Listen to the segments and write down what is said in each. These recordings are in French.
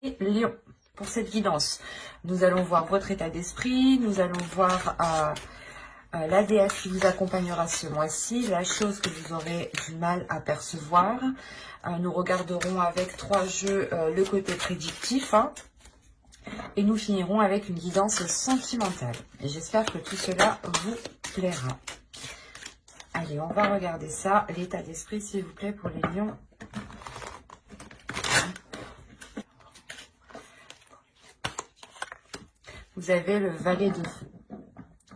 Lion, pour cette guidance, nous allons voir votre état d'esprit, nous allons voir la déesse qui vous accompagnera ce mois-ci, la chose que vous aurez du mal à percevoir. Nous regarderons avec 3 jeux le côté prédictif, et nous finirons avec une guidance sentimentale. Et j'espère que tout cela vous plaira. Allez, on va regarder ça. L'état d'esprit, s'il vous plaît, pour les lions. Vous avez le valet de feu,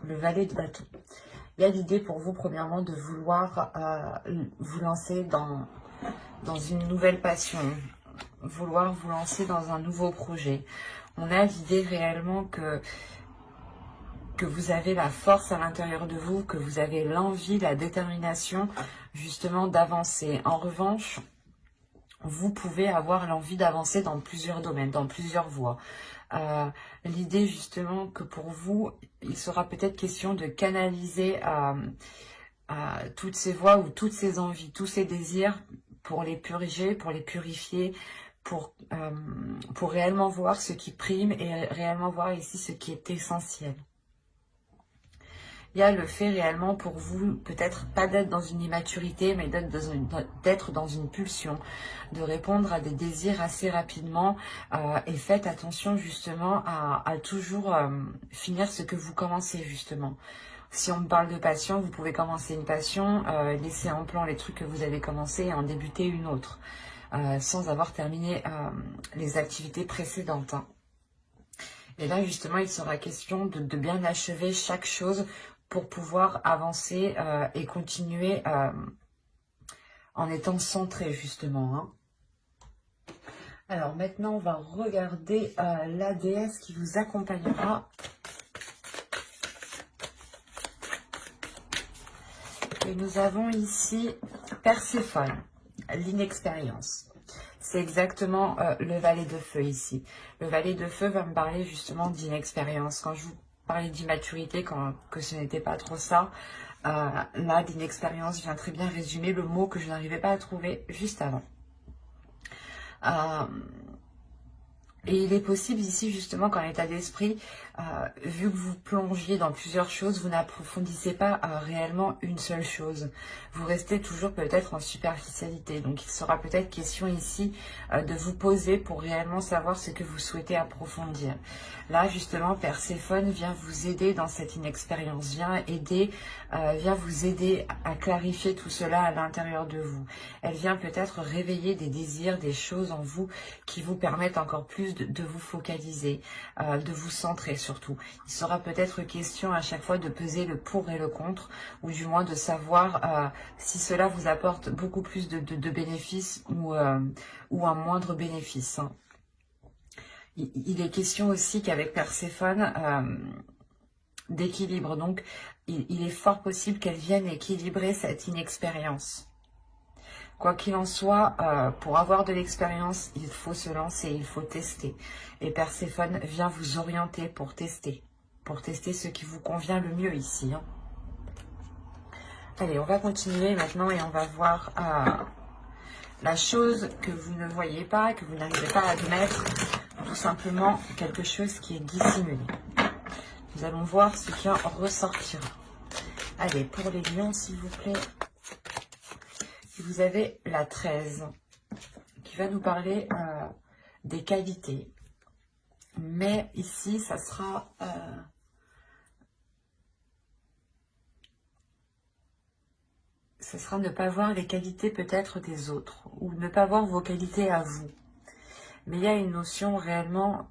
le valet de bâton. Il y a l'idée pour vous, premièrement, de vouloir vous lancer dans une nouvelle passion, vouloir vous lancer dans un nouveau projet. On a l'idée réellement que vous avez la force à l'intérieur de vous, que vous avez l'envie, la détermination, justement, d'avancer. En revanche, vous pouvez avoir l'envie d'avancer dans plusieurs domaines, dans plusieurs voies. L'idée justement que pour vous, il sera peut-être question de canaliser toutes ces voies ou toutes ces envies, tous ces désirs pour les purger, pour les purifier, pour réellement voir ce qui prime et réellement voir ici ce qui est essentiel. Il y a le fait réellement pour vous, peut-être pas d'être dans une immaturité, mais d'être dans une pulsion, de répondre à des désirs assez rapidement. Et faites attention justement à toujours finir ce que vous commencez justement. Si on me parle de passion, vous pouvez commencer une passion, laisser en plan les trucs que vous avez commencé et en débuter une autre, sans avoir terminé les activités précédentes. Et là justement, il sera question de bien achever chaque chose pour pouvoir avancer et continuer en étant centré justement. Alors maintenant, on va regarder la déesse qui vous accompagnera. Et nous avons ici Perséphone, l'inexpérience. C'est exactement le valet de feu ici. Le valet de feu va me parler justement d'inexpérience. Quand je vous parlais d'immaturité, que ce n'était pas trop ça, là, d'inexpérience vient très bien résumer le mot que je n'arrivais pas à trouver juste avant. Et il est possible ici, justement, qu'en état d'esprit, vu que vous plongiez dans plusieurs choses, vous n'approfondissez pas réellement une seule chose. Vous restez toujours peut-être en superficialité. Donc, il sera peut-être question ici de vous poser pour réellement savoir ce que vous souhaitez approfondir. Là, justement, Perséphone vient vous aider dans cette inexpérience, vient vous aider à clarifier tout cela à l'intérieur de vous. Elle vient peut-être réveiller des désirs, des choses en vous qui vous permettent encore plus de vous focaliser, de vous centrer surtout. Il sera peut-être question à chaque fois de peser le pour et le contre, ou du moins de savoir si cela vous apporte beaucoup plus de bénéfices ou un moindre bénéfice. Il est question aussi qu'avec Perséphone, d'équilibre. Donc, il est fort possible qu'elle vienne équilibrer cette inexpérience. Quoi qu'il en soit, pour avoir de l'expérience, il faut se lancer, il faut tester. Et Perséphone vient vous orienter pour tester ce qui vous convient le mieux ici. Allez, on va continuer maintenant et on va voir la chose que vous ne voyez pas, que vous n'arrivez pas à admettre, tout simplement quelque chose qui est dissimulé. Nous allons voir ce qui en ressortira. Allez, pour les lions, s'il vous plaît. Vous avez la 13 qui va nous parler des qualités. Mais ici, ça sera ne pas voir les qualités peut-être des autres ou ne pas voir vos qualités à vous. Mais il y a une notion réellement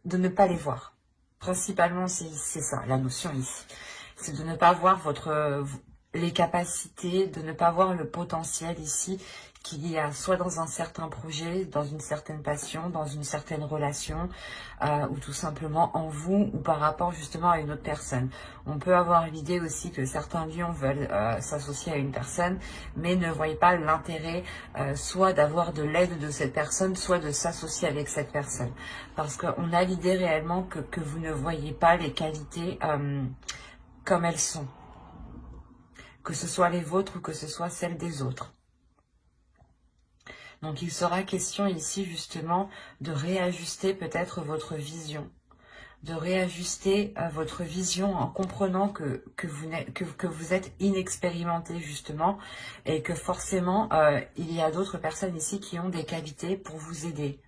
de ne pas les voir. Principalement, c'est ça, la notion ici. C'est de ne pas voir les capacités, de ne pas voir le potentiel ici qu'il y a soit dans un certain projet, dans une certaine passion, dans une certaine relation, ou tout simplement en vous ou par rapport justement à une autre personne. On peut avoir l'idée aussi que certains lions veulent s'associer à une personne, mais ne voient pas l'intérêt soit d'avoir de l'aide de cette personne, soit de s'associer avec cette personne. Parce qu'on a l'idée réellement que vous ne voyez pas les qualités comme elles sont. Que ce soit les vôtres ou que ce soit celles des autres. Donc il sera question ici justement de réajuster peut-être votre vision, de réajuster votre vision en comprenant que vous êtes inexpérimenté justement et que forcément il y a d'autres personnes ici qui ont des qualités pour vous aider.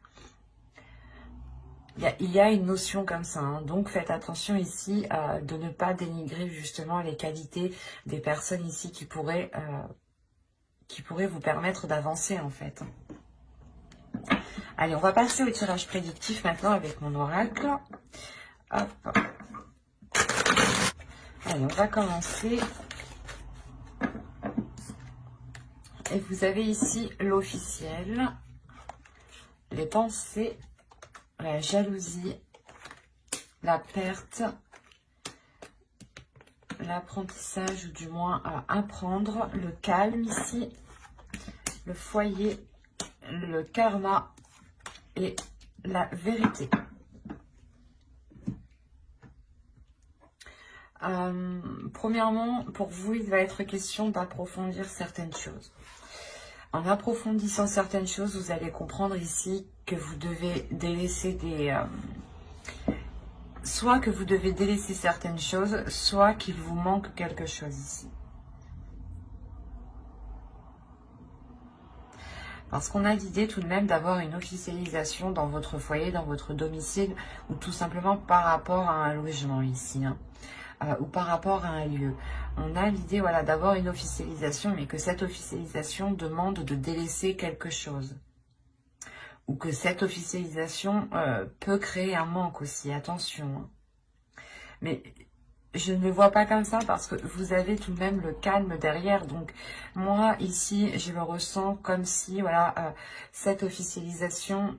Il y a une notion comme ça, hein. Donc faites attention ici de ne pas dénigrer justement les qualités des personnes ici qui pourraient vous permettre d'avancer en fait. Allez, on va passer au tirage prédictif maintenant avec mon oracle. Hop. Allez, on va commencer. Et vous avez ici l'officiel, les pensées, la jalousie, la perte, l'apprentissage ou du moins à apprendre, le calme ici, le foyer, le karma et la vérité. Premièrement, pour vous, il va être question d'approfondir certaines choses. En approfondissant certaines choses, vous allez comprendre ici que vous devez délaisser soit que vous devez délaisser certaines choses, soit qu'il vous manque quelque chose ici. Parce qu'on a l'idée tout de même d'avoir une officialisation dans votre foyer, dans votre domicile, ou tout simplement par rapport à un logement ici, hein, ou par rapport à un lieu. On a l'idée voilà, d'avoir une officialisation, mais que cette officialisation demande de délaisser quelque chose. Ou que cette officialisation peut créer un manque aussi, attention. Hein. Mais je ne le vois pas comme ça parce que vous avez tout de même le calme derrière. Donc moi ici, je le ressens comme si voilà, cette officialisation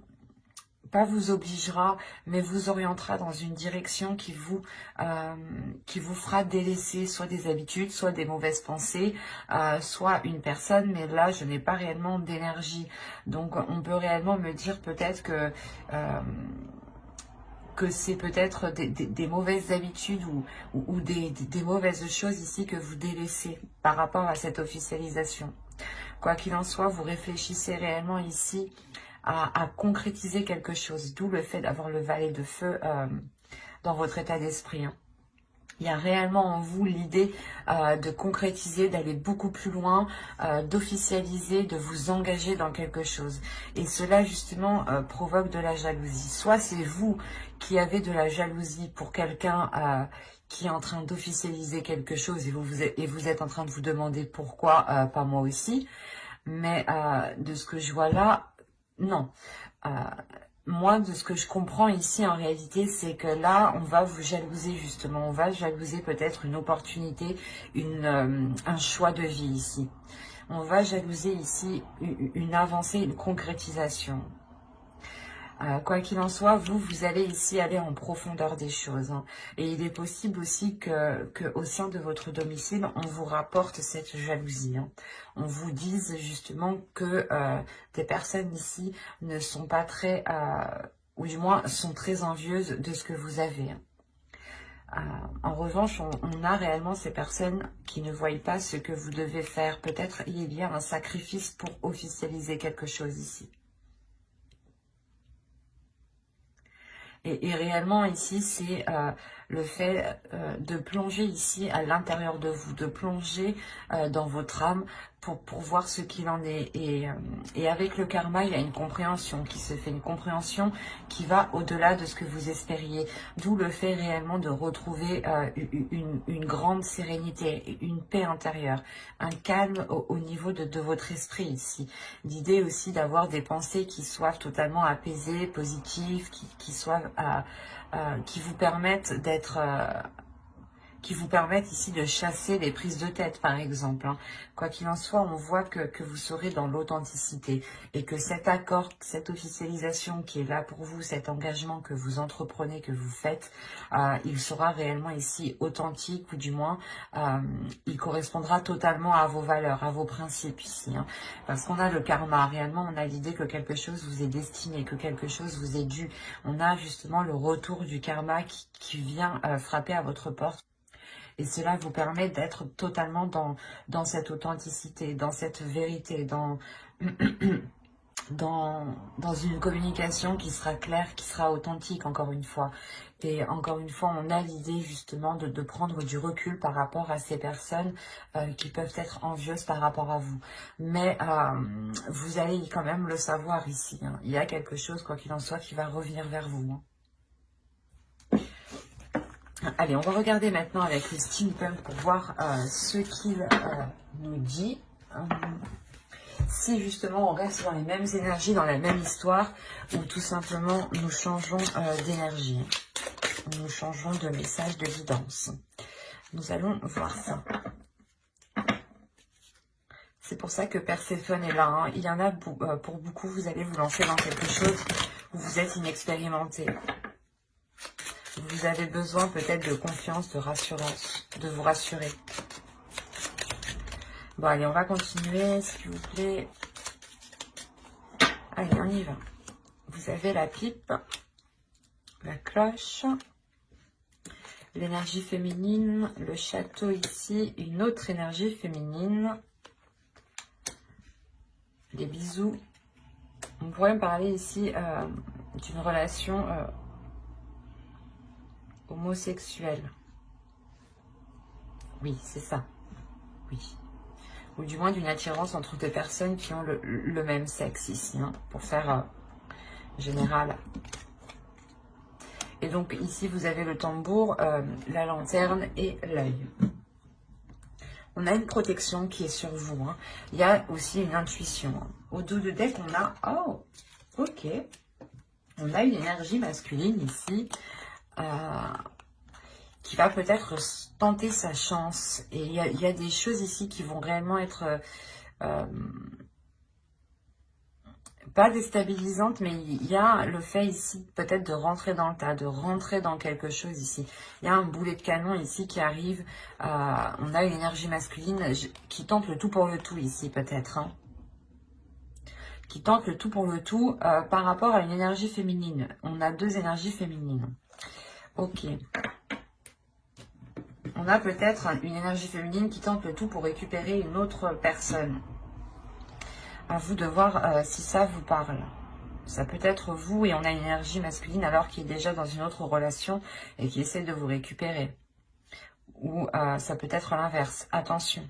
pas vous obligera, mais vous orientera dans une direction qui vous fera délaisser soit des habitudes, soit des mauvaises pensées, soit une personne. Mais là, je n'ai pas réellement d'énergie. Donc, on peut réellement me dire peut-être que c'est peut-être des mauvaises habitudes ou des mauvaises choses ici que vous délaissez par rapport à cette officialisation. Quoi qu'il en soit, vous réfléchissez réellement ici à concrétiser quelque chose, d'où le fait d'avoir le valet de feu dans votre état d'esprit. Hein. Il y a réellement en vous l'idée de concrétiser, d'aller beaucoup plus loin, d'officialiser, de vous engager dans quelque chose. Et cela justement provoque de la jalousie. Soit c'est vous qui avez de la jalousie pour quelqu'un qui est en train d'officialiser quelque chose et vous êtes en train de vous demander pourquoi, pas moi aussi. Mais de ce que je vois là, non. Moi, de ce que je comprends ici, en réalité, c'est que là, on va vous jalouser, justement. On va jalouser peut-être une opportunité, un choix de vie ici. On va jalouser ici une avancée, une concrétisation. Quoi qu'il en soit, vous allez ici aller en profondeur des choses. Hein. Et il est possible aussi que au sein de votre domicile, on vous rapporte cette jalousie. Hein. On vous dise justement que des personnes ici ne sont pas très, ou du moins sont très envieuses de ce que vous avez. En revanche, on a réellement ces personnes qui ne voient pas ce que vous devez faire. Peut-être il y a un sacrifice pour officialiser quelque chose ici. Et réellement ici, c'est le fait de plonger ici à l'intérieur de vous, de plonger dans votre âme pour voir ce qu'il en est. Et avec le karma, il y a une compréhension qui se fait, une compréhension qui va au-delà de ce que vous espériez. D'où le fait réellement de retrouver une grande sérénité, une paix intérieure, un calme au niveau de votre esprit ici. L'idée aussi d'avoir des pensées qui soient totalement apaisées, positives, qui vous permettent d'être... qui vous permettent ici de chasser les prises de tête, par exemple. Hein. Quoi qu'il en soit, on voit que vous serez dans l'authenticité et que cet accord, cette officialisation qui est là pour vous, cet engagement que vous entreprenez, que vous faites, il sera réellement ici authentique ou du moins, il correspondra totalement à vos valeurs, à vos principes ici. Hein. Parce qu'on a le karma, réellement, on a l'idée que quelque chose vous est destiné, que quelque chose vous est dû. On a justement le retour du karma qui vient frapper à votre porte. Et cela vous permet d'être totalement dans cette authenticité, dans cette vérité, dans une communication qui sera claire, qui sera authentique, encore une fois. Et encore une fois, on a l'idée justement de prendre du recul par rapport à ces personnes qui peuvent être envieuses par rapport à vous. Mais vous allez quand même le savoir ici, hein. Il y a quelque chose, quoi qu'il en soit, qui va revenir vers vous, hein. Allez, on va regarder maintenant avec le steampunk pour voir ce qu'il nous dit. Si justement on reste dans les mêmes énergies, dans la même histoire, ou tout simplement nous changeons d'énergie. Nous changeons de message de guidance. Nous allons voir ça. C'est pour ça que Perséphone est là, hein. Il y en a pour beaucoup, vous allez vous lancer dans quelque chose où vous êtes inexpérimenté. Vous avez besoin peut-être de confiance, de rassurance, de vous rassurer. Bon, allez, on va continuer, s'il vous plaît. Allez, on y va. Vous avez la pipe, la cloche, l'énergie féminine, le château ici, une autre énergie féminine, les bisous. On pourrait me parler ici d'une relation homosexuelle. Oui, c'est ça. Oui. Ou du moins d'une attirance entre deux personnes qui ont le même sexe ici, hein, pour faire général. Et donc ici, vous avez le tambour, la lanterne et l'œil. On a une protection qui est sur vous, hein. Il y a aussi une intuition, hein. Au dos de deck, on a... Oh, ok. On a une énergie masculine ici, qui va peut-être tenter sa chance. Et il y a des choses ici qui vont réellement être... pas déstabilisantes, mais il y a le fait ici peut-être de rentrer dans le tas, de rentrer dans quelque chose ici. Il y a un boulet de canon ici qui arrive. On a une énergie masculine qui tente le tout pour le tout ici peut-être, hein. Qui tente le tout pour le tout par rapport à une énergie féminine. On a deux énergies féminines. Ok. On a peut-être une énergie féminine qui tente le tout pour récupérer une autre personne. À vous de voir si ça vous parle. Ça peut être vous et on a une énergie masculine alors qu'il est déjà dans une autre relation et qui essaie de vous récupérer. Ou ça peut être l'inverse. Attention.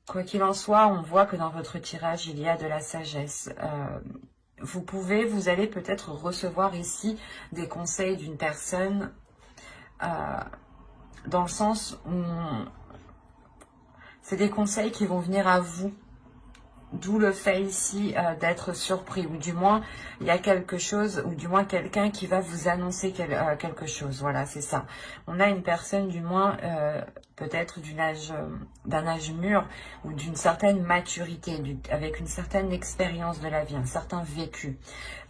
Quoi qu'il en soit, on voit que dans votre tirage, il y a de la sagesse. Vous allez peut-être recevoir ici des conseils d'une personne dans le sens où c'est des conseils qui vont venir à vous. D'où le fait ici d'être surpris, ou du moins il y a quelque chose, ou du moins quelqu'un qui va vous annoncer quelque chose. Voilà, c'est ça. On a une personne du moins peut-être d'un âge mûr ou d'une certaine maturité, avec une certaine expérience de la vie, un certain vécu.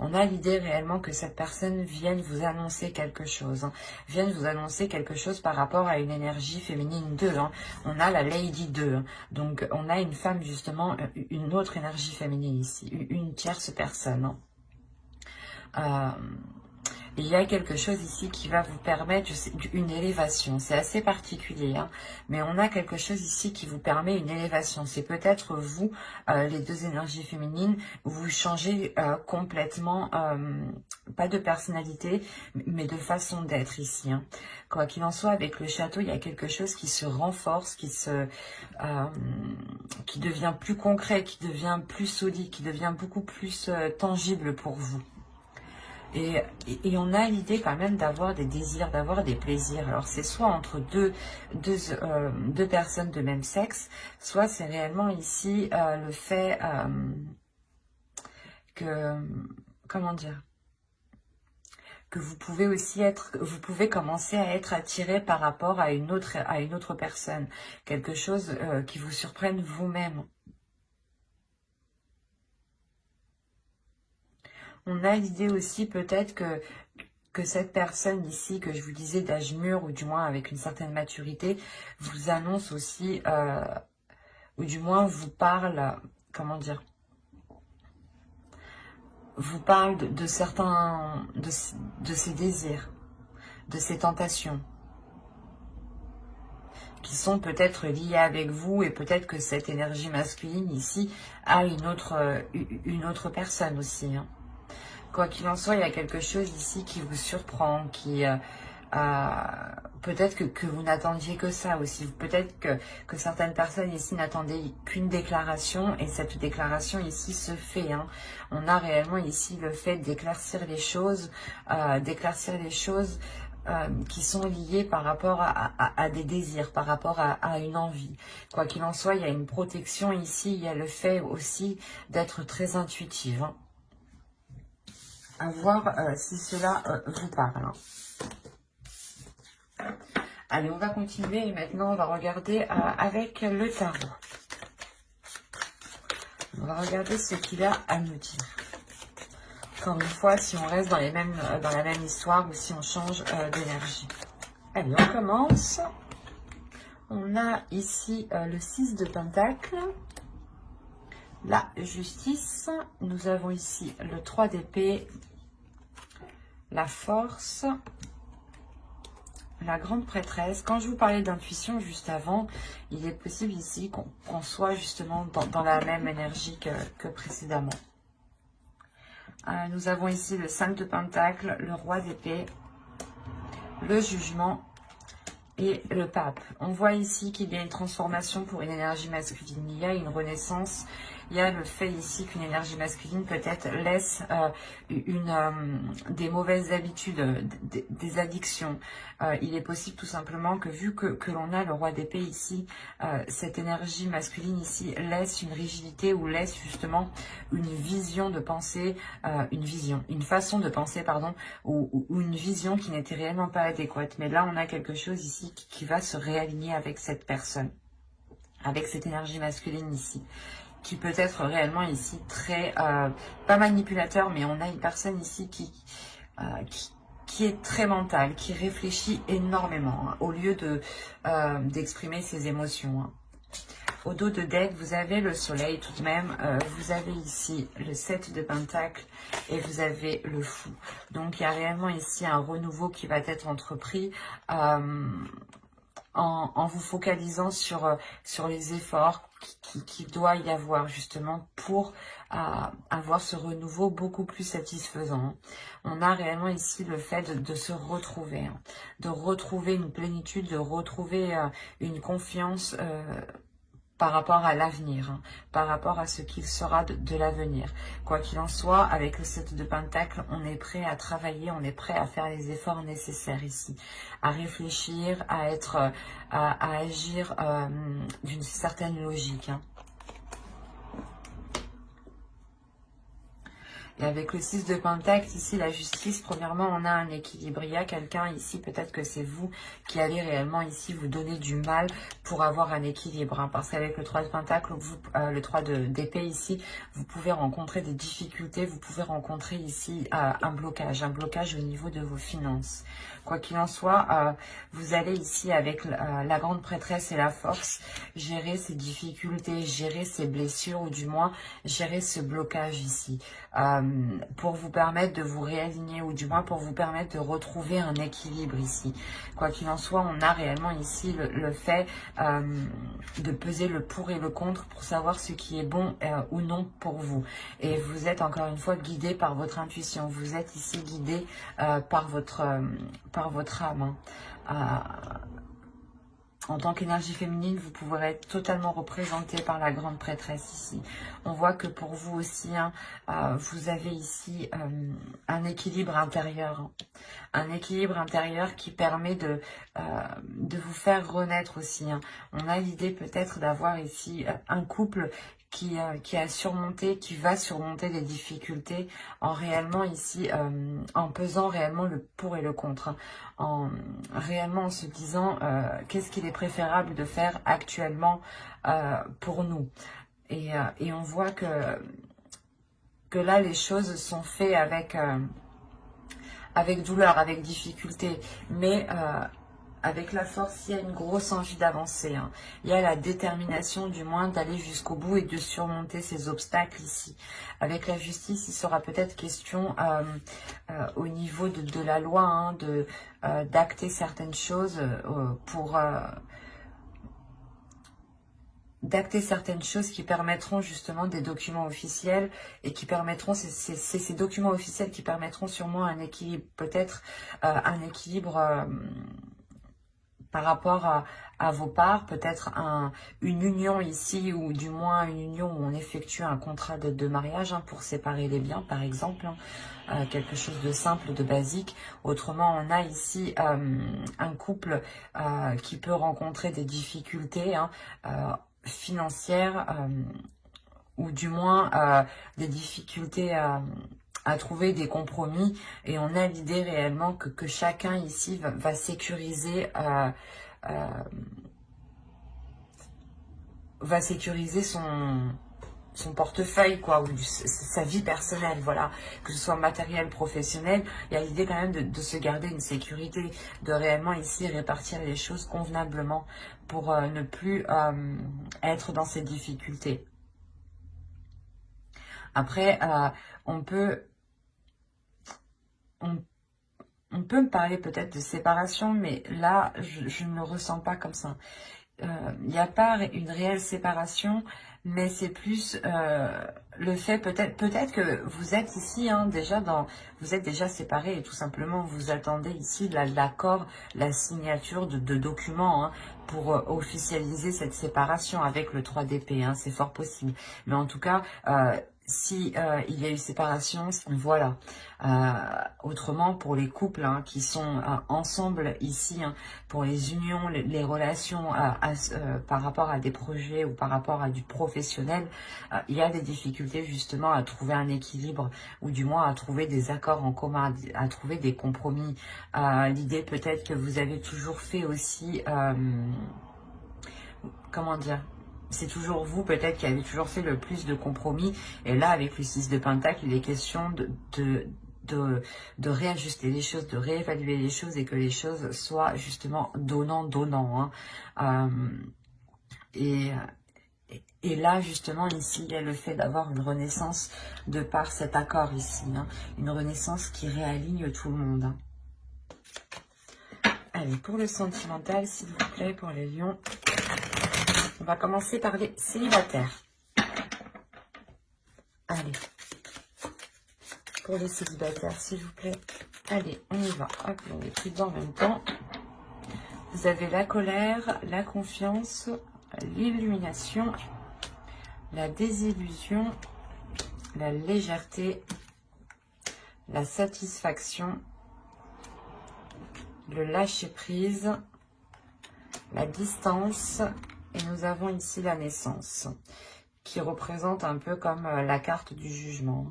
On a l'idée réellement que cette personne vienne vous annoncer quelque chose, hein, vienne vous annoncer quelque chose par rapport à une énergie féminine 2. Hein. On a la Lady 2, hein. Donc on a une femme justement, une autre énergie féminine ici, une tierce personne, hein. Il y a quelque chose ici qui va vous permettre une élévation. C'est assez particulier, hein, mais on a quelque chose ici qui vous permet une élévation. C'est peut-être vous, les deux énergies féminines, vous changez complètement, pas de personnalité, mais de façon d'être ici, hein. Quoi qu'il en soit, avec le château, il y a quelque chose qui se renforce, qui devient plus concret, qui devient plus solide, qui devient beaucoup plus tangible pour vous. Et on a l'idée quand même d'avoir des désirs, d'avoir des plaisirs. Alors c'est soit entre deux personnes de même sexe, soit c'est réellement ici le fait que, comment dire, que vous pouvez aussi vous pouvez commencer à être attiré par rapport à une autre personne. Quelque chose qui vous surprenne vous-même. On a l'idée aussi peut-être que cette personne ici, que je vous disais d'âge mûr, ou du moins avec une certaine maturité, vous annonce aussi, ou du moins vous parle, comment dire, vous parle de certains, de ses désirs, de ses tentations. qui sont peut-être liés avec vous, et peut-être que cette énergie masculine ici a une autre personne aussi, hein. Quoi qu'il en soit, il y a quelque chose ici qui vous surprend, qui peut-être que vous n'attendiez que ça aussi. Peut-être que certaines personnes ici n'attendaient qu'une déclaration, et cette déclaration ici se fait, hein. On a réellement ici le fait d'éclaircir les choses, qui sont liées par rapport à des désirs, par rapport à une envie. Quoi qu'il en soit, il y a une protection ici, il y a le fait aussi d'être très intuitive, hein. À voir si cela vous parle, hein. Allez, on va continuer et maintenant on va regarder avec le tarot. On va regarder ce qu'il a à nous dire. Encore une fois, si on reste dans la même histoire ou si on change d'énergie. Allez, on commence. On a ici le 6 de Pentacle, la justice. Nous avons ici le 3 d'épée, la force, la grande prêtresse. Quand je vous parlais d'intuition juste avant, il est possible ici qu'on soit justement dans la même énergie que précédemment. Nous avons ici le 5 de Pentacle, le roi d'épée, le jugement et le pape. On voit ici qu'il y a une transformation pour une énergie masculine. Il y a une renaissance. Il y a le fait ici qu'une énergie masculine peut-être laisse des mauvaises habitudes, des addictions. Il est possible tout simplement que vu que l'on a le roi d'épée ici, cette énergie masculine ici laisse une rigidité ou laisse justement une vision de pensée, une façon de penser, pardon, ou une vision qui n'était réellement pas adéquate. Mais là, on a quelque chose ici qui va se réaligner avec cette personne, avec cette énergie masculine ici, qui peut être réellement ici très, pas manipulateur, mais on a une personne ici qui est très mentale, qui réfléchit énormément, hein, au lieu d'exprimer ses émotions, hein. Au dos de deck, vous avez le soleil tout de même, vous avez ici le 7 de Pentacle et vous avez le fou. Donc il y a réellement ici un renouveau qui va être entrepris en vous focalisant sur les efforts qu'il doit y avoir justement pour avoir ce renouveau beaucoup plus satisfaisant. On a réellement ici le fait de se retrouver, hein, de retrouver une plénitude, de retrouver une confiance par rapport à l'avenir, hein, par rapport à ce qu'il sera de l'avenir. Quoi qu'il en soit, avec le 7 de Pentacle, on est prêt à travailler, on est prêt à faire les efforts nécessaires ici, à réfléchir, à agir d'une certaine logique, hein. Et avec le 6 de Pentacle, ici, la justice, premièrement, on a un équilibre. Il y a quelqu'un ici, peut-être que c'est vous qui allez réellement ici vous donner du mal pour avoir un équilibre, hein, parce qu'avec le 3 de Pentacle, le 3 d'épée ici, vous pouvez rencontrer des difficultés, vous pouvez rencontrer ici un blocage au niveau de vos finances. Quoi qu'il en soit, vous allez ici avec la grande prêtresse et la force gérer ces difficultés, gérer ces blessures, ou du moins gérer ce blocage ici, pour vous permettre de vous réaligner, ou du moins pour vous permettre de retrouver un équilibre ici. Quoi qu'il en soit, on a réellement ici le fait de peser le pour et le contre pour savoir ce qui est bon ou non pour vous. Et vous êtes encore une fois guidé par votre intuition, vous êtes ici guidé par votre âme, hein. En tant qu'énergie féminine, vous pourrez être totalement représenté par la grande prêtresse ici. On voit que pour vous aussi, hein, vous avez ici un équilibre intérieur. Hein. Un équilibre intérieur qui permet de vous faire renaître aussi. Hein. On a l'idée peut-être d'avoir ici un couple qui a surmonté, qui va surmonter des difficultés en réellement ici, en pesant réellement le pour et le contre, hein, réellement en se disant qu'est-ce qu'il est préférable de faire actuellement pour nous. Et on voit que là les choses sont faites avec douleur, avec difficulté, mais avec la force, il y a une grosse envie d'avancer, hein. Il y a la détermination du moins d'aller jusqu'au bout et de surmonter ces obstacles ici. Avec la justice, il sera peut-être question au niveau de la loi, hein, d'acter certaines choses pour d'acter certaines choses qui permettront justement des documents officiels et qui permettront, c'est ces documents officiels qui permettront sûrement un équilibre, peut-être un équilibre par rapport à vos parts, peut-être une union ici, ou du moins une union où on effectue un contrat de mariage pour séparer les biens, par exemple, quelque chose de simple, de basique. Autrement, on a ici un couple qui peut rencontrer des difficultés financières, ou du moins des difficultés à trouver des compromis, et on a l'idée réellement que chacun ici va sécuriser son portefeuille, quoi, ou sa vie personnelle, voilà, que ce soit matériel, professionnel. Il y a l'idée quand même de se garder une sécurité, de réellement ici répartir les choses convenablement pour ne plus être dans ces difficultés. Après, on peut me parler peut-être de séparation, mais là, je ne le ressens pas comme ça. Il n'y a pas une réelle séparation, mais c'est plus le fait, peut-être que vous êtes ici vous êtes déjà séparés, et tout simplement vous attendez ici l'accord, la signature de documents pour officialiser cette séparation avec le 3 d'épée, c'est fort possible. Mais en tout cas, si il y a eu séparation, voilà. Autrement, pour les couples qui sont ensemble ici, pour les unions, les relations par rapport à des projets ou par rapport à du professionnel, il y a des difficultés justement à trouver un équilibre, ou du moins à trouver des accords en commun, à trouver des compromis. L'idée peut-être que vous avez toujours fait aussi, comment dire, c'est toujours vous peut-être qui avez toujours fait le plus de compromis, et là avec le 6 de Pentacle, il est question de réajuster les choses, de réévaluer les choses, et que les choses soient justement donnant-donnant. Et là, justement, ici, il y a le fait d'avoir une renaissance de par cet accord ici. Une renaissance qui réaligne tout le monde. Allez, pour le sentimental, s'il vous plaît, pour les lions, on va commencer par les célibataires. Allez. Pour les célibataires, s'il vous plaît. Allez, on y va. Hop, on est pris en même temps. Vous avez la colère, la confiance, l'illumination, la désillusion, la légèreté, la satisfaction, le lâcher-prise, la distance, et nous avons ici la naissance, qui représente un peu comme la carte du jugement.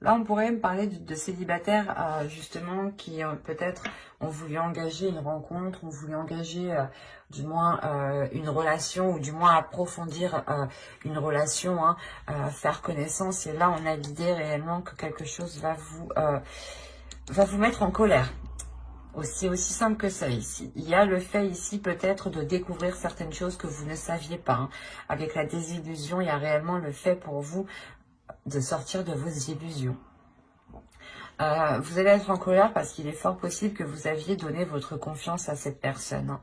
Là, on pourrait me parler de célibataires, justement, qui peut-être ont voulu engager une rencontre, ont voulu engager du moins une relation, ou du moins approfondir une relation, faire connaissance. Et là, on a l'idée réellement que quelque chose va vous mettre en colère. C'est aussi simple que ça ici. Il y a le fait ici peut-être de découvrir certaines choses que vous ne saviez pas. Avec la désillusion, il y a réellement le fait pour vous de sortir de vos illusions. Vous allez être en colère parce qu'il est fort possible que vous aviez donné votre confiance à cette personne.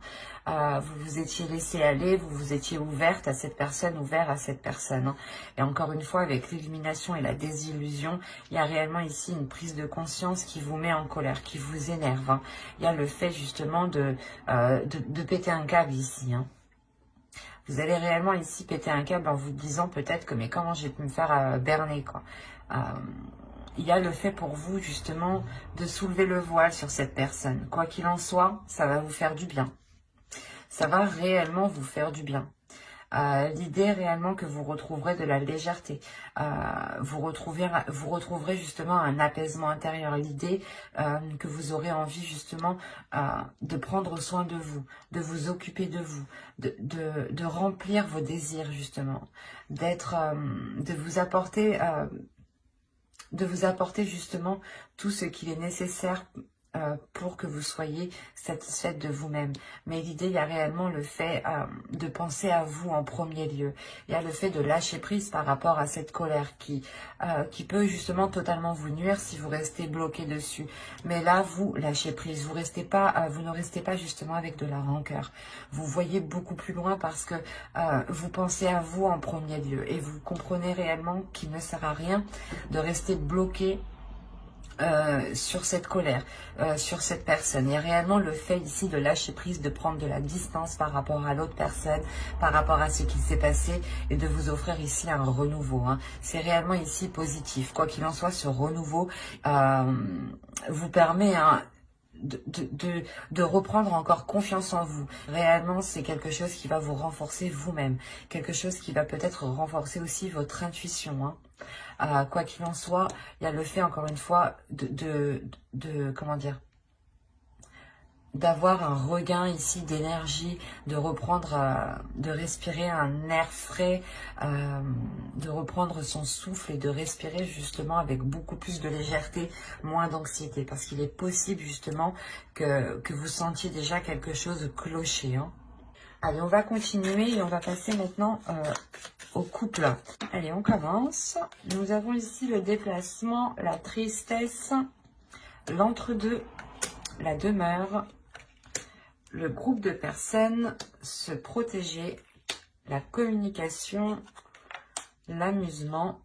Vous vous étiez laissé aller, vous vous étiez ouverte à cette personne, ouvert à cette personne. Et encore une fois, avec l'illumination et la désillusion, il y a réellement ici une prise de conscience qui vous met en colère, qui vous énerve. Il y a le fait justement de péter un câble ici. Vous allez réellement ici péter un câble en vous disant peut-être que mais comment j'ai pu me faire berner, quoi. Il y a le fait pour vous justement de soulever le voile sur cette personne. Quoi qu'il en soit, ça va vous faire du bien. Ça va réellement vous faire du bien. L'idée réellement que vous retrouverez de la légèreté, vous retrouverez justement un apaisement intérieur, l'idée que vous aurez envie justement de prendre soin de vous occuper de vous, de remplir vos désirs justement, de vous apporter justement tout ce qu'il est nécessaire pour que vous soyez satisfaite de vous-même. Mais l'idée, il y a réellement le fait de penser à vous en premier lieu. Il y a le fait de lâcher prise par rapport à cette colère qui peut justement totalement vous nuire si vous restez bloqué dessus. Mais là, vous lâchez prise. Vous ne restez pas justement avec de la rancœur. Vous voyez beaucoup plus loin parce que vous pensez à vous en premier lieu. Et vous comprenez réellement qu'il ne sert à rien de rester bloqué sur cette colère, sur cette personne. Il y a réellement le fait ici de lâcher prise, de prendre de la distance par rapport à l'autre personne, par rapport à ce qui s'est passé et de vous offrir ici un renouveau. Hein. C'est réellement ici positif. Quoi qu'il en soit, ce renouveau vous permet de reprendre encore confiance en vous. Réellement, c'est quelque chose qui va vous renforcer vous-même. Quelque chose qui va peut-être renforcer aussi votre intuition. Hein. Quoi qu'il en soit, il y a le fait, encore une fois, comment dire, d'avoir un regain ici d'énergie, de reprendre, de respirer un air frais, de reprendre son souffle et de respirer justement avec beaucoup plus de légèreté, moins d'anxiété. Parce qu'il est possible justement que vous sentiez déjà quelque chose clocher. Hein. Allez, on va continuer et on va passer maintenant au couple. Allez, on commence. Nous avons ici le déplacement, la tristesse, l'entre-deux, la demeure, le groupe de personnes, se protéger, la communication, l'amusement.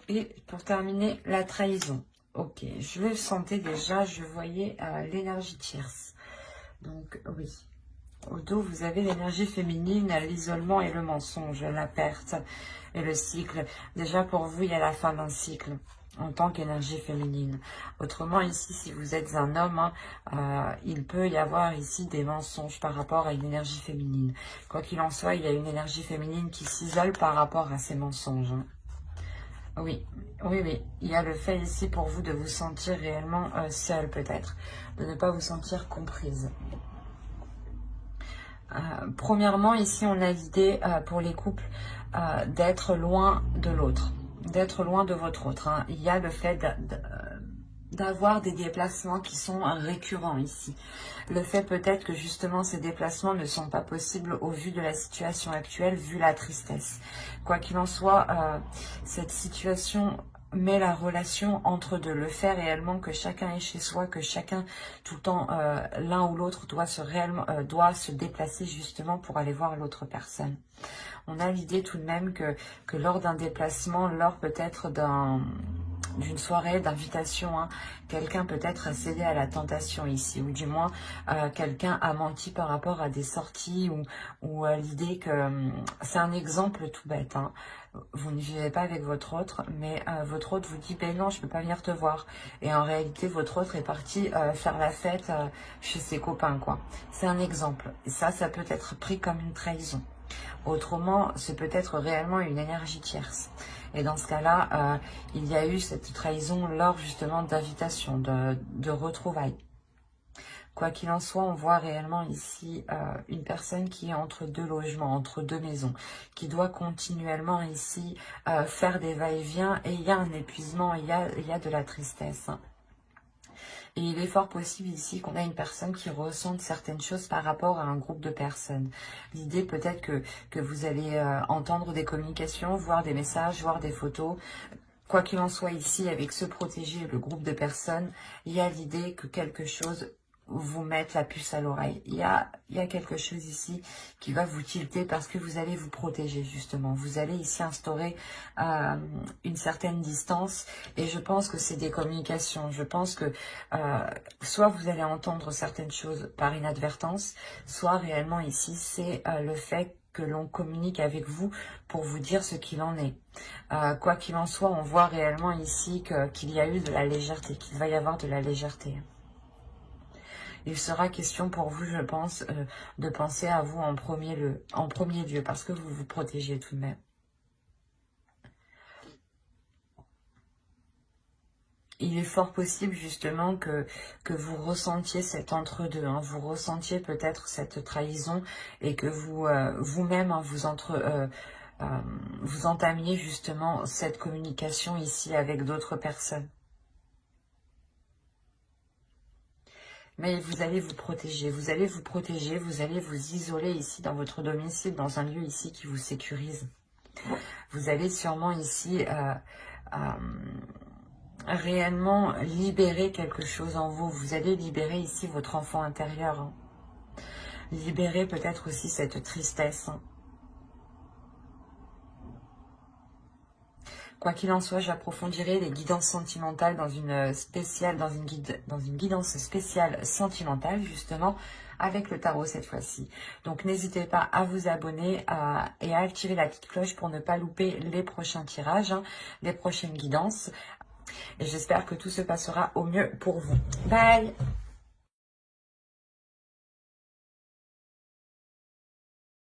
Et pour terminer, la trahison. Ok, je le sentais déjà, je voyais l'énergie tierce. Donc, oui. Au dos, vous avez l'énergie féminine, l'isolement et le mensonge, la perte et le cycle. Déjà, pour vous, il y a la fin d'un cycle en tant qu'énergie féminine. Autrement, ici, si vous êtes un homme, hein, il peut y avoir ici des mensonges par rapport à une énergie féminine. Quoi qu'il en soit, il y a une énergie féminine qui s'isole par rapport à ces mensonges. Hein. Oui, oui, oui. Il y a le fait ici pour vous de vous sentir réellement seule peut-être, de ne pas vous sentir comprise. Premièrement, ici, on a l'idée pour les couples d'être loin de l'autre, d'être loin de votre autre. Hein. Il y a le fait d'avoir des déplacements qui sont récurrents ici. Le fait peut-être que justement ces déplacements ne sont pas possibles au vu de la situation actuelle, vu la tristesse. Quoi qu'il en soit, cette situation met la relation entre deux, le fait réellement que chacun est chez soi, que chacun tout le temps, l'un ou l'autre doit se déplacer justement pour aller voir l'autre personne. On a l'idée tout de même que lors d'un déplacement, lors peut-être d'une soirée d'invitation, hein, quelqu'un peut-être a cédé à la tentation ici, ou du moins quelqu'un a menti par rapport à des sorties, ou l'idée que, c'est un exemple tout bête, hein, vous ne vivez pas avec votre autre, mais votre autre vous dit, ben non, je peux pas venir te voir. Et en réalité, votre autre est parti faire la fête chez ses copains, quoi. C'est un exemple. Et ça peut être pris comme une trahison. Autrement, c'est peut-être réellement une énergie tierce. Et dans ce cas-là, il y a eu cette trahison lors justement d'invitation, de retrouvailles. Quoi qu'il en soit, on voit réellement ici une personne qui est entre deux logements, entre deux maisons, qui doit continuellement ici faire des va-et-vient, et il y a un épuisement, il y a de la tristesse. Hein. Et il est fort possible ici qu'on a une personne qui ressente certaines choses par rapport à un groupe de personnes. L'idée peut-être que vous allez entendre des communications, voir des messages, voir des photos. Quoi qu'il en soit ici, avec se protéger, le groupe de personnes, il y a l'idée que quelque chose vous mette la puce à l'oreille. Il y a quelque chose ici qui va vous tilter parce que vous allez vous protéger justement. Vous allez ici instaurer une certaine distance, et je pense que c'est des communications. Je pense que soit vous allez entendre certaines choses par inadvertance, soit réellement ici c'est le fait que l'on communique avec vous pour vous dire ce qu'il en est. Quoi qu'il en soit, on voit réellement ici qu'il y a eu de la légèreté, qu'il va y avoir de la légèreté. Il sera question pour vous, je pense, de penser à vous en premier lieu, parce que vous vous protégez tout de même. Il est fort possible justement que vous ressentiez cet entre-deux, hein, vous ressentiez peut-être cette trahison, et que vous-même, hein, vous entamiez justement cette communication ici avec d'autres personnes. Mais vous allez vous protéger, vous allez vous protéger, vous allez vous isoler ici dans votre domicile, dans un lieu ici qui vous sécurise. Vous allez sûrement ici réellement libérer quelque chose en vous. Vous allez libérer ici votre enfant intérieur. Hein. Libérer peut-être aussi cette tristesse. Hein. Quoi qu'il en soit, j'approfondirai les guidances sentimentales dans une guidance spéciale sentimentale, justement, avec le tarot cette fois-ci. Donc, n'hésitez pas à vous abonner et à activer la petite cloche pour ne pas louper les prochains tirages, hein, les prochaines guidances. Et j'espère que tout se passera au mieux pour vous. Bye!